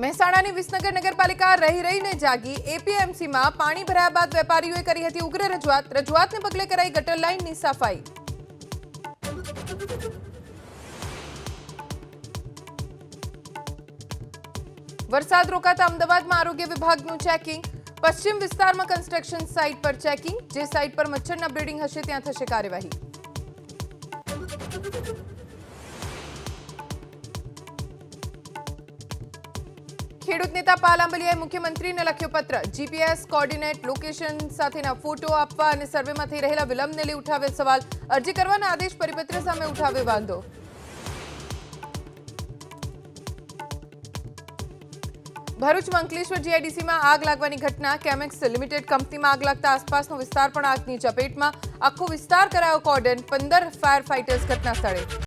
મહેસાણાની વિસનગર નગરપાલિકા રહીને જાગી એપીએમસીમાં પાણી ભરાયા બાદ વેપારીઓએ કરી હતી ઉગ્ર રજૂઆતને પગલે કરાઈ ગટર લાઇનની સફાઈ। વરસાદ રોકાતા અમદાવાદમાં આરોગ્ય વિભાગનું ચેકિંગ। પશ્ચિમ વિસ્તારમાં કન્સ્ટ્રક્શન સાઇટ પર ચેકિંગ। જે સાઇટ પર મચ્છરના બ્રીડિંગ હશે ત્યાં થશે કાર્યવાહી। ખેડૂત નેતા પાલ આંબલિયાએ મુખ્યમંત્રીને લખ્યો પત્ર। જીપીએસ કોર્ડિનેટ લોકેશન સાથેના ફોટો આપવા અને સર્વેમાં થઈ રહેલા વિલંબને લઈ ઉઠાવેલ સવાલ। અરજી કરવાના આદેશ પરિપત્ર સામે ઉઠાવ્યો વાંધો। ભરૂચમાં અંકલેશ્વર જીઆઈડીસીમાં આગ લાગવાની ઘટના। કેમેક્સ લિમિટેડ કંપનીમાં આગ લાગતા આસપાસનો વિસ્તાર પણ આગની ચપેટમાં। આખો વિસ્તાર કરાયો કોર્ડન। 15 ફાયર ફાઇટર્સ ઘટના સ્થળે।